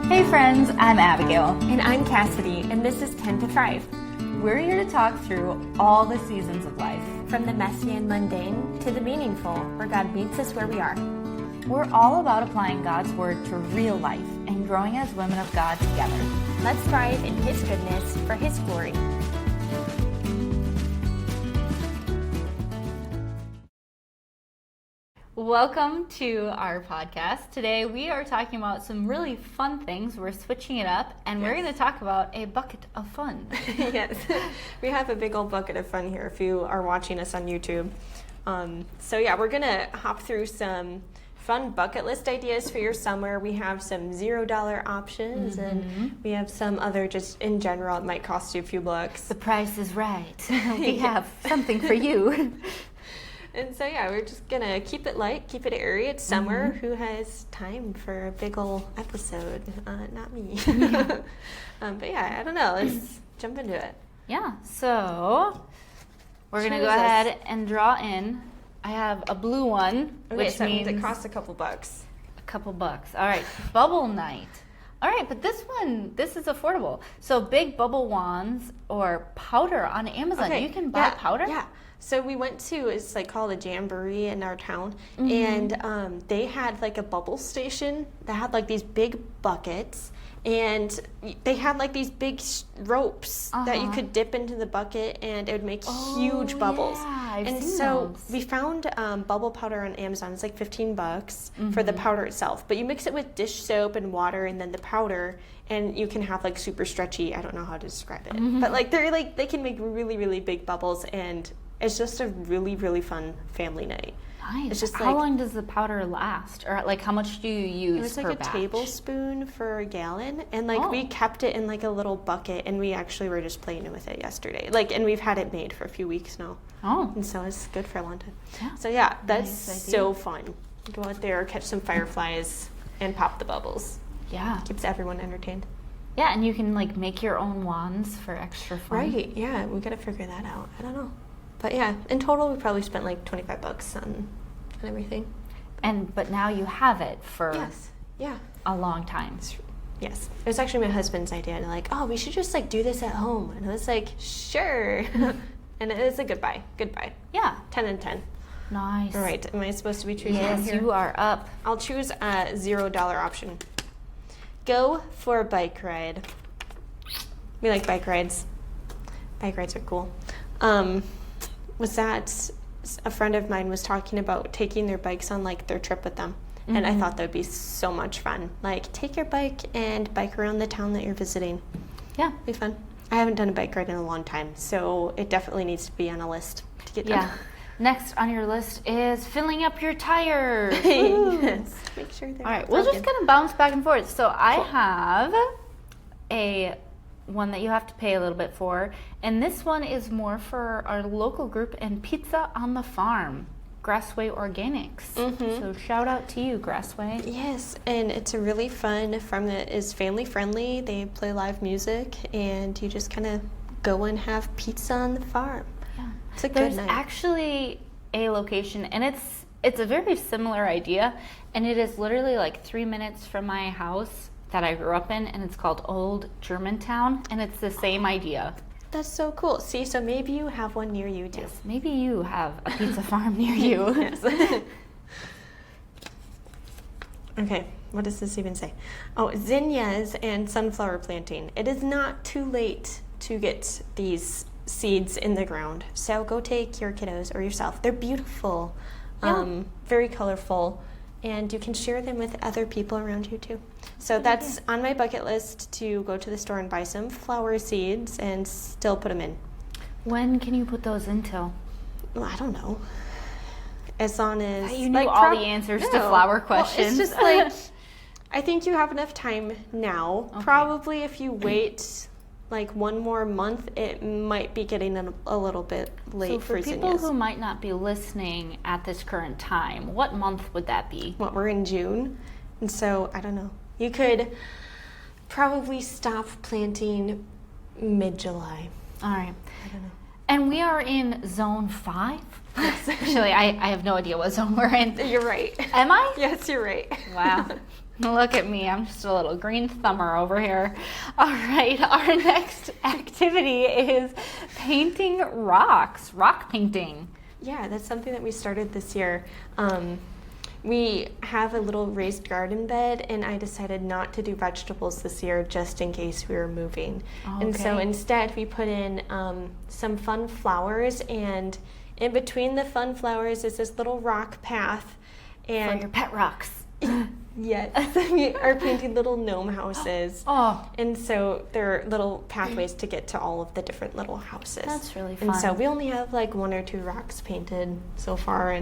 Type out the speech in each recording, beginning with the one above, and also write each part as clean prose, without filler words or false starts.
Hey friends, I'm Abigail. And I'm Cassidy, and this is 10 to Thrive. We're here to talk through all the seasons of life. From the messy and mundane to the meaningful, where God meets us where we are. We're all about applying God's Word to real life and growing as women of God together. Let's thrive in His goodness for His glory. Welcome to our podcast. Today we are talking about some really fun things. We're switching it up and we're going to talk about a bucket of fun. Yes, we have a big old bucket of fun here if you are watching us on YouTube. We're going to hop through some fun bucket list ideas for your summer. We have some $0 options and we have some other just in general, it might cost you a few bucks. The price is right. We have something for you. And so, we're just going to keep it light, keep it airy. It's summer. Who has time for a big ol' episode? Not me. I don't know. Let's jump into it. Yeah, so we're going to go ahead and draw in. I have a blue one, which means it costs a couple bucks. A couple bucks. All right, bubble night. All right, but this is affordable. So big bubble wands or powder on Amazon. Okay. You can buy powder? Yeah. So we went to, it's like called a Jamboree in our town, and they had like a bubble station that had like these big buckets, and they had like these big ropes that you could dip into the bucket, and it would make huge bubbles. Yeah, and so we found bubble powder on Amazon. It's like $15 for the powder itself, but you mix it with dish soap and water, and then the powder, and you can have like super stretchy. I don't know how to describe it, but like they can make really, really big bubbles, and it's just a really, really fun family night. Nice. It's just how long does the powder last? Or like how much do you use It was like per a batch? tablespoon for a gallon. And like we kept it in like a little bucket, and we actually were just playing with it yesterday. And we've had it made for a few weeks now. Oh. And so it's good for a long time. Yeah. So that's so fun. Go out there, catch some fireflies, and pop the bubbles. Yeah. Keeps everyone entertained. Yeah, and you can like make your own wands for extra fun. Right, yeah. We got to figure that out. I don't know. But yeah, in total, we probably spent like $25 on everything. But now you have it for a long time. Yes. It was actually my husband's idea. We should just like do this at home. And I was like, sure. And it is a good buy. Good buy. Yeah. 10 and 10. Nice. All right. Am I supposed to be choosing Yes, here? you are up. I'll choose a $0 option. Go for a bike ride. We like bike rides. Bike rides are cool. A friend of mine was talking about taking their bikes on like their trip with them. And I thought that would be so much fun. Like, take your bike and bike around the town that you're visiting. Yeah. It'd be fun. I haven't done a bike ride in a long time, so it definitely needs to be on a list to get done. Yeah. Next on your list is filling up your tires. Yes. Make sure they're all right, we're just going to bounce back and forth. So I have one that you have to pay a little bit for, and this one is more for our local group and Pizza on the Farm, Grassway Organics. So shout out to you, Grassway. Yes, and it's a really fun farm that is family friendly. They play live music, and you just kind of go and have pizza on the farm. Yeah, it's a good There's night. actually a location, and it's a very similar idea, and it is literally like 3 minutes from my house that I grew up in, and it's called Old Germantown, and it's the same idea. That's so cool. See, so maybe you have one near you too. Yes, maybe you have a pizza farm near you. Yes. Okay, what does this even say? Oh, zinnias and sunflower planting. It is not too late to get these seeds in the ground. So go take your kiddos or yourself. They're beautiful, very colorful, and you can share them with other people around you too. So that's on my bucket list, to go to the store and buy some flower seeds and still put them in. When can you put those into? Well, I don't know. As long as you knew all the answers to flower questions. Well, it's just like, I think you have enough time now. Okay. Probably if you wait like one more month, it might be getting a little bit late so for zinnias. people who might not be listening at this current time, what month would that be? Well, we're in June, and so I don't know. You could probably stop planting mid-July. All right. I don't know. And we are in zone 5? Actually, I have no idea what zone we're in. You're right. Am I? Yes, you're right. Wow. Look at me. I'm just a little green thumber over here. All right. Our next activity is painting rocks, rock painting. Yeah, that's something that we started this year. We have a little raised garden bed, and I decided not to do vegetables this year just in case we were moving. Oh, And so okay. instead, we put in some fun flowers, and in between the fun flowers is this little rock path. For And your pet rocks. yes, we are painting little gnome houses. Oh, And so there are little pathways to get to all of the different little houses. that's really fun. And so we only have like 1 or 2 rocks painted so far,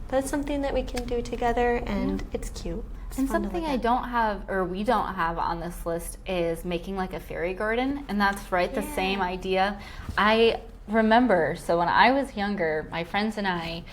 but it's something that we can do together, and it's cute. It's And fun to something look I at. don't have, or we don't have on this list, is making like a fairy garden. And that's right, the Yeah. same idea. I remember, so when I was younger, my friends and I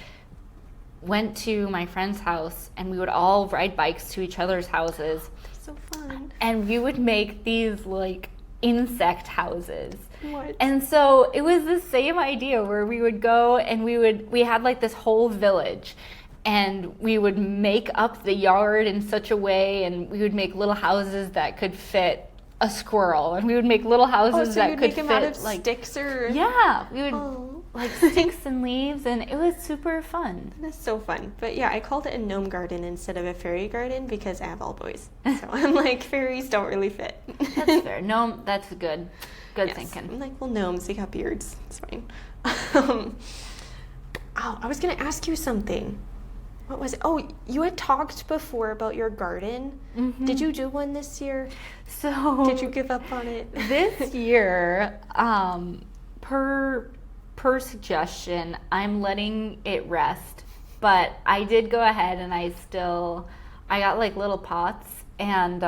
went to my friend's house, and we would all ride bikes to each other's houses. So fun. And we would make these like insect houses. What? And so it was the same idea where we would go and we had like this whole village, and we would make up the yard in such a way, and we would make little houses that could fit a squirrel, and we would make little houses so that you'd could make them fit out of like sticks or? yeah, we would Oh. like sticks and leaves, and it was super fun. That's so fun. But yeah, I called it a gnome garden instead of a fairy garden because I have all boys. So I'm like, fairies don't really fit. That's fair. No, that's good. Good Yes. thinking. I'm like, well, gnomes, they got beards. It's fine. Oh, I was going to ask you something. What was it? Oh, you had talked before about your garden. Mhm. Did you do one this year? So Did you give up on it? this year, per suggestion, I'm letting it rest. But I did go ahead and I got like little pots, and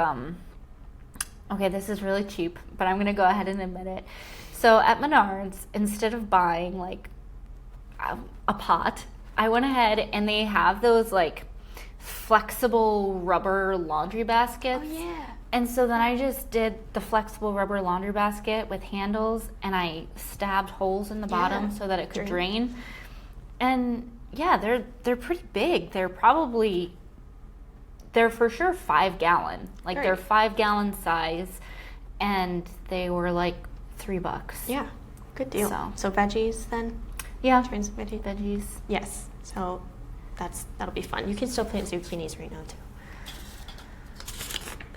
okay, this is really cheap, but I'm gonna go ahead and admit it. So at Menards, instead of buying like a pot, I went ahead and they have those like flexible rubber laundry baskets. Oh, yeah. And so then I just did the flexible rubber laundry basket with handles, and I stabbed holes in the bottom Yeah. so that it could Drain. drain. And yeah, they're pretty big. They're for sure 5 gallon. Like Right. they're 5 gallon size, and they were like $3. Yeah, good deal. So. So veggies then? Yeah. Trying some veggies? Veggies. Yes. So that'll be fun. You can still plant zucchinis right now too.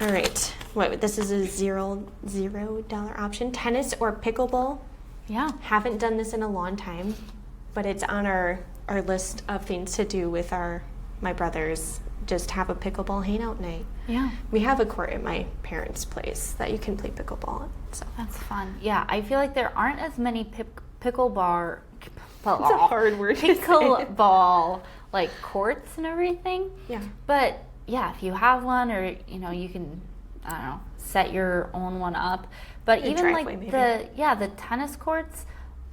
All right. This is a $0 option. Tennis or pickleball? Yeah. Haven't done this in a long time, but it's on our list of things to do with my brothers. Just have a pickleball hangout night. Yeah. We have a court at my parents' place that you can play pickleball at. So That's fun. Yeah, I feel like there aren't as many pickleball. it's a hard word. to say. Pickleball like courts and everything. Yeah. But yeah, if you have one, or you can, I don't know, set your own one up. But A even driveway, like maybe. the tennis courts,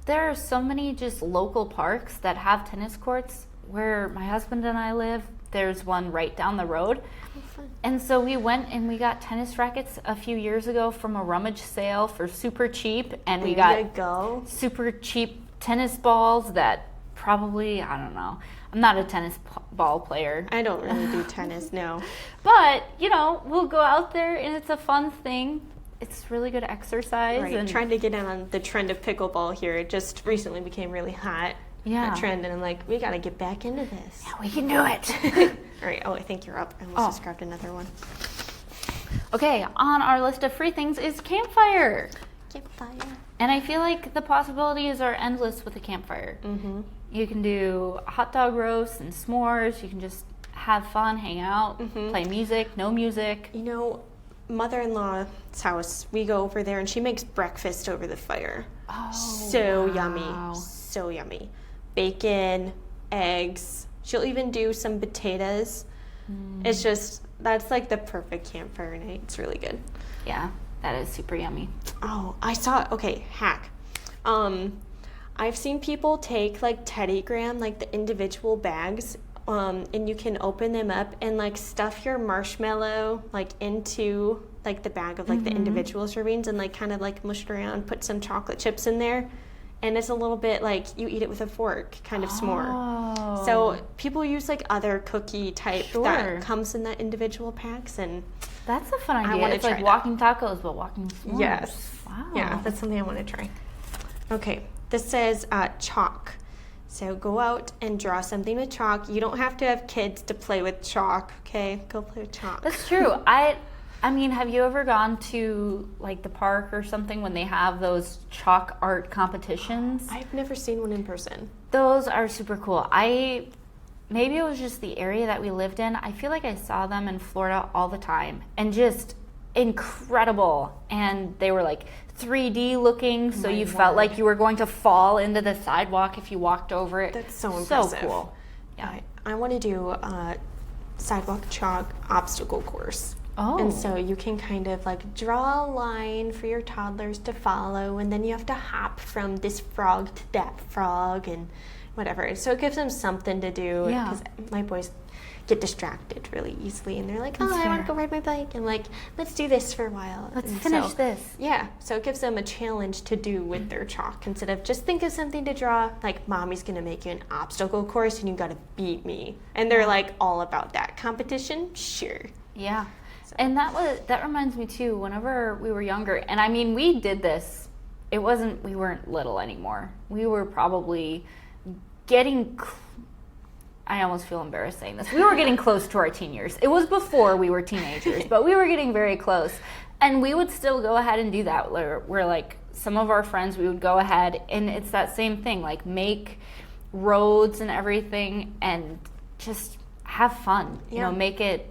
there are so many just local parks that have tennis courts. Where my husband and I live, there's one right down the road. Oh, fun. And so we went and we got tennis rackets a few years ago from a rummage sale for super cheap, and we There got you go. super cheap tennis balls that probably, I don't know. I'm not a tennis ball player. I don't really do tennis, no. But, we'll go out there and it's a fun thing. It's really good exercise. Right, And trying to get in on the trend of pickleball here. It just recently became really hot. Yeah. That trend, and I'm like, we got to get back into this. we can do it. All right. Oh, I think you're up. I almost Oh. just grabbed another one. Okay, on our list of free things is campfire. Campfire. And I feel like the possibilities are endless with a campfire. Mm-hmm. You can do hot dog roasts and s'mores. You can just have fun, hang out, Mhm. play music, no music. You know, mother-in-law's house, we go over there, and she makes breakfast over the fire. Oh, So wow. yummy. So yummy. Bacon, eggs. She'll even do some potatoes. It's just, that's like the perfect campfire night. It's really good. Yeah, that is super yummy. Oh, hack. I've seen people take like Teddy Graham, like the individual bags, and you can open them up and like stuff your marshmallow like into like the bag of like the individual servings, and like kind of like mush it around, put some chocolate chips in there. and it's a little bit like you eat it with a fork kind of s'more. Oh. So people use like other cookie type Sure. that comes in that individual packs, and That's a fun idea. wanna It's like try that. walking tacos, but walking s'mores. yes, Wow. yeah, that's something I want to try. Okay, this says chalk. So go out and draw something with chalk. You don't have to have kids to play with chalk. Okay, go play with chalk. That's true. I mean, have you ever gone to like the park or something when they have those chalk art competitions? I've never seen one in person. Those are super cool. Maybe it was just the area that we lived in. I feel like I saw them in Florida all the time and just incredible. And they were like 3D looking, so you felt like you were going to fall into the sidewalk if you walked over it. That's so impressive. So cool. Yeah. I want to do a sidewalk chalk obstacle course. Oh. And so you can kind of like draw a line for your toddlers to follow, and then you have to hop from this frog to that frog and whatever. So it gives them something to do. Yeah. Because my boys get distracted really easily, and they're like, oh, That's I want to fair. go ride my bike. And like, let's do this for a while. Let's And finish so- this. Yeah, so it gives them a challenge to do with their chalk instead of just think of something to draw. Like, mommy's gonna make you an obstacle course and you gotta beat me. And they're like all about that competition. Sure. Yeah. And that reminds me too, whenever we were younger, and I mean, we did this, we weren't little anymore. We were probably I almost feel embarrassed saying this. We were getting close to our teen years. It was before we were teenagers, but we were getting very close. And we would still go ahead and do that. Where like some of our friends, we would go ahead and it's that same thing, like make roads and everything and just have fun. You know, make it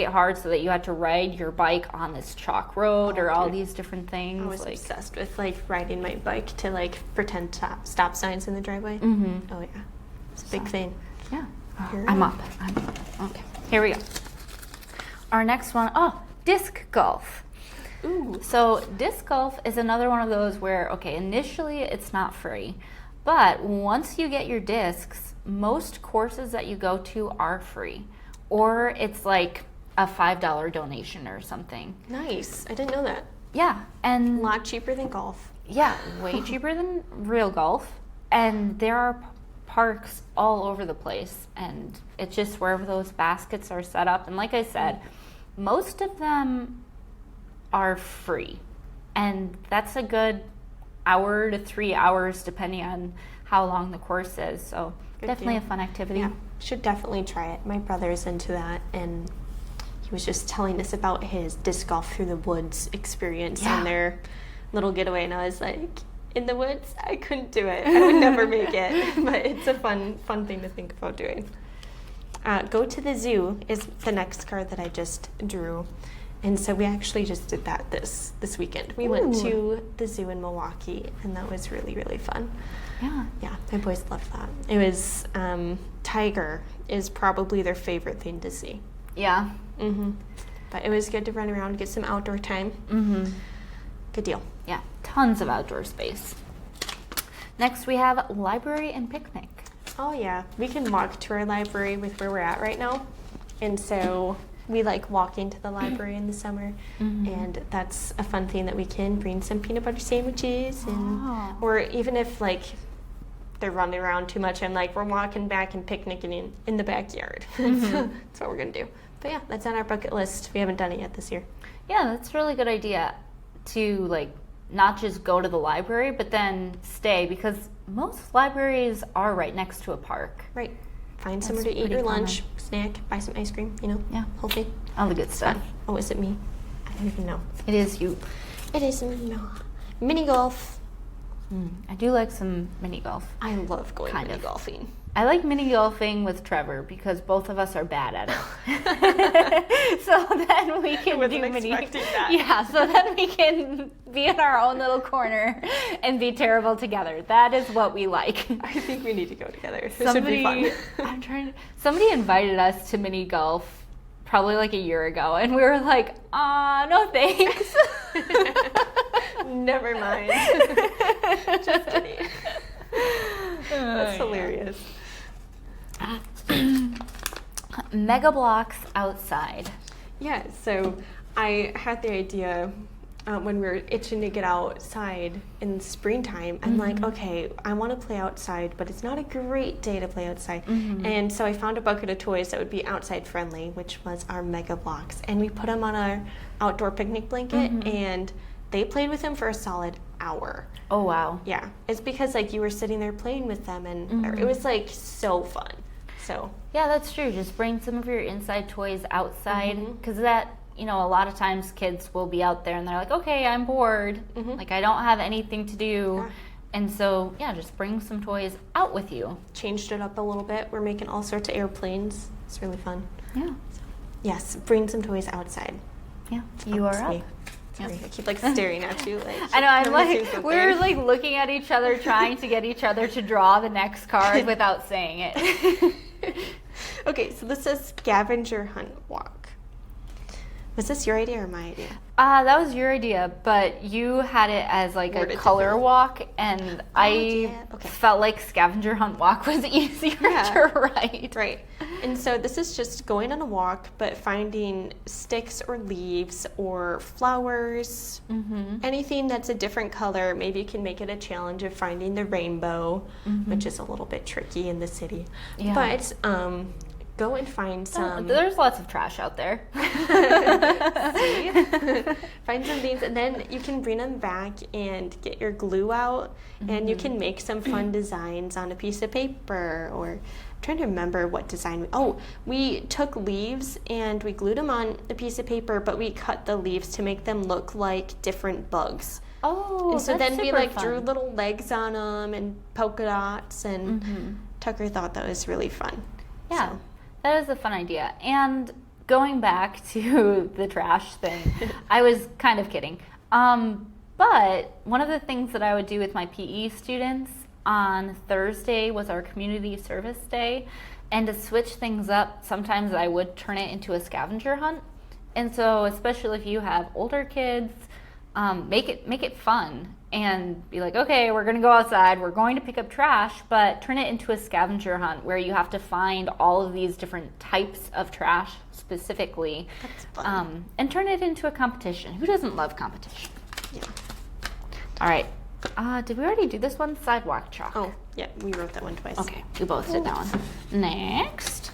hard so that you had to ride your bike on this chalk road or all these different things. I was like, obsessed with like riding my bike to like pretend stop signs in the driveway. Mm-hmm. Oh yeah, it's a big thing. Yeah. Here. I'm up. Okay. Here we go. Our next one, disc golf. Ooh. So disc golf is another one of those where, okay, initially it's not free, but once you get your discs, most courses that you go to are free, or it's like a $5 donation or something. Nice. I didn't know that. Yeah, and A lot cheaper than golf. yeah, way cheaper than real golf, and there are parks all over the place, and it's just wherever those baskets are set up. And like I said, most of them are free, and that's a good hour to 3 hours depending on how long the course is. So Good definitely deal. a fun activity. Yeah, should definitely try it. My brother's into that, and he was just telling us about his disc golf through the woods experience Yeah. on their little getaway, and I was like, in the woods, I couldn't do it. I would never make it, but it's a fun thing to think about doing. Go to the zoo is the next card that I just drew. And so we actually just did that this weekend. We went Ooh. to the zoo in Milwaukee, and that was really, really fun. Yeah. Yeah, my boys loved that. It was, tiger is probably their favorite thing to see. Yeah. Mm-hmm. But it was good to run around, get some outdoor time. Mm-hmm. Good deal. Yeah. Tons of outdoor space. Next we have library and picnic. Oh yeah, we can walk to our library with where we're at right now. And so we like walking to the library in the summer, and that's a fun thing that we can bring some peanut butter sandwiches, and Oh. or even if like they're running around too much, and like we're walking back and picnicking in the backyard. That's what we're gonna do. But yeah, that's on our bucket list. We haven't done it yet this year. Yeah, that's a really good idea to like not just go to the library, but then stay, because most libraries are right next to a park. Right. Find somewhere That's to eat pretty your lunch, snack, buy some ice cream, Yeah. whole thing. All the good stuff. Oh, is it me? I don't even know. It is you. It is me. No. Mini golf. I do like some mini golf. I love going Kind mini of. golfing. I like mini golfing with Trevor because both of us are bad at it. So then we can Wasn't do mini. expecting that. Yeah, so then we can be in our own little corner and be terrible together. That is what we like. I think we need to go together. This should be fun. Somebody invited us to mini golf probably like a year ago, and we were like, no thanks. Never mind. Just kidding. That's hilarious. Mega blocks outside. Yeah, so I had the idea when we were itching to get outside in springtime. I'm like, okay, I want to play outside, but it's not a great day to play outside. And so I found a bucket of toys that would be outside friendly, which was our Mega Blocks. And we put them on our outdoor picnic blanket, and they played with them for a solid hour. Oh, wow. Yeah. It's because, like, you were sitting there playing with them, and it was, like, so fun. So. Yeah, that's true. Just bring some of your inside toys outside, because that, you know, a lot of times kids will be out there and they're like, okay, I'm bored. Like, I don't have anything to do. Yeah. And so, yeah, just bring some toys out with you. Changed it up a little bit. We're making all sorts of airplanes. It's really fun. Yeah. So, yes, bring some toys outside. Yeah, you are up. Me. Sorry, I keep, like, staring at you. Like, I know, I'm like, we're, like, looking at each other, trying to get each other to draw the next card without saying it. Okay, so this says scavenger hunt walk. Was this your idea or my idea? That was your idea, but you had it as like a color walk, and I felt like scavenger hunt walk was easier to write. Right. And so this is just going on a walk, but finding sticks or leaves or flowers, anything that's a different color. Maybe you can make it a challenge of finding the rainbow, which is a little bit tricky in the city. Yeah. But go and find some. There's lots of trash out there. Find some things, and then you can bring them back and get your glue out, and you can make some fun designs on a piece of paper. Or I'm trying to remember what design. We took leaves and we glued them on a piece of paper, but we cut the leaves to make them look like different bugs. Oh, and so that's then we super fun. drew little legs on them and polka dots, and Tucker thought that was really fun. Yeah. So. That is a fun idea. And going back to the trash thing, I was kind of kidding. But one of the things that I would do with my PE students on Thursday was our community service day. And to switch things up, sometimes I would turn it into a scavenger hunt. And so especially if you have older kids, make it fun. And be like, okay, we're going to go outside, we're going to pick up trash, but turn it into a scavenger hunt where you have to find all of these different types of trash specifically. That's fun. And turn it into a competition. Who doesn't love competition? Yeah. All right. Did we already do this one? Sidewalk chalk. Oh, yeah, we wrote that one twice. Okay, we both did that one. Next.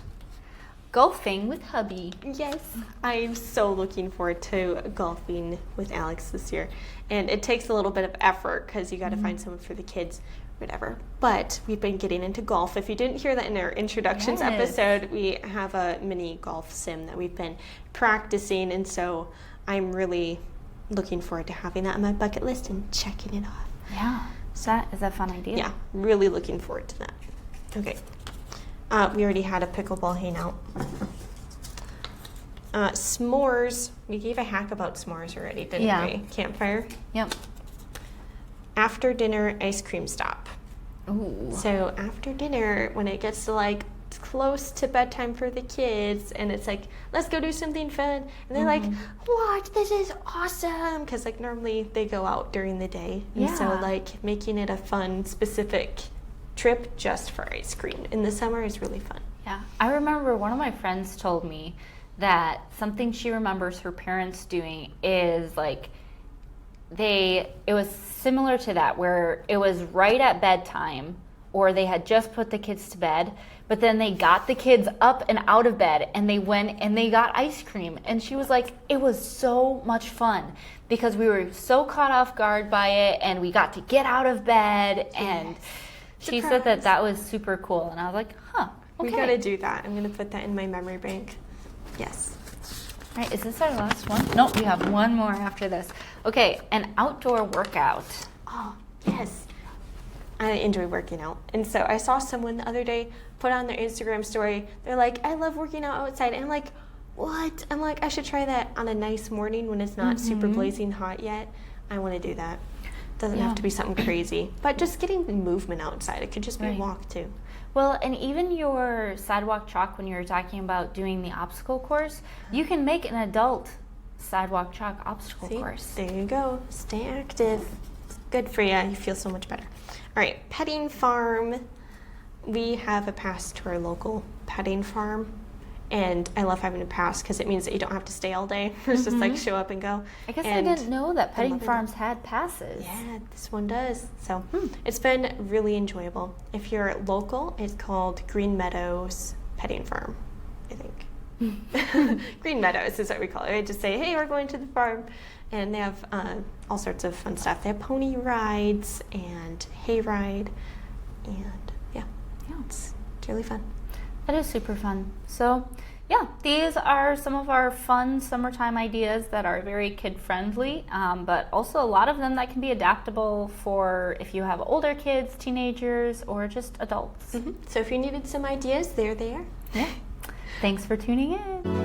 Golfing with hubby. Yes, I'm so looking forward to golfing with Alex this year. And it takes a little bit of effort because you got to find someone for the kids, whatever. But we've been getting into golf. If you didn't hear that in our introductions episode, we have a mini golf sim that we've been practicing. And so I'm really looking forward to having that on my bucket list and checking it off. Yeah. Is that a fun idea? Yeah, really looking forward to that. Okay. We already had a pickleball hangout. S'mores. We gave a hack about s'mores already, didn't we? Campfire. Yep. After dinner ice cream stop. Ooh. So after dinner, when it gets to like close to bedtime for the kids, and it's like, let's go do something fun, and they're like, what? This is awesome! Because like normally they go out during the day, and so like making it a fun, specific trip just for ice cream in the summer is really fun. Yeah, I remember one of my friends told me that something she remembers her parents doing is like it was similar to that, where it was right at bedtime or they had just put the kids to bed, but then they got the kids up and out of bed and they went and they got ice cream. And she was like, it was so much fun because we were so caught off guard by it and we got to get out of bed. And she said that was super cool. And I was like, huh, okay. We gotta do that. I'm gonna put that in my memory bank. Yes. All right, is this our last one? Nope, we have one more after this. Okay, an outdoor workout. Oh, yes. I enjoy working out. And so I saw someone the other day put on their Instagram story. They're like, I love working out outside. And I'm like, what? I'm like, I should try that on a nice morning when it's not super blazing hot yet. I want to do that. Doesn't have to be something crazy. But just getting the movement outside. It could just be a walk too. Well, and even your sidewalk chalk, when you were talking about doing the obstacle course, you can make an adult sidewalk chalk obstacle course. There you go. Stay active. It's good for you. You feel so much better. All right, petting farm. We have a pass to our local petting farm, And I love having a pass because it means that you don't have to stay all day. It's just like show up and go. I guess And I didn't know that petting loving it. farms had passes. Yeah, this one does. So it's been really enjoyable. If you're local, it's called Green Meadows Petting Farm, I think. Green Meadows is what we call it. I just say, hey, we're going to the farm. And they have all sorts of fun stuff. They have pony rides and hay ride. And yeah, it's really fun. That is super fun. So, yeah, these are some of our fun summertime ideas that are very kid-friendly, but also a lot of them that can be adaptable for if you have older kids, teenagers, or just adults. So if you needed some ideas, they're there. Yeah. Thanks for tuning in.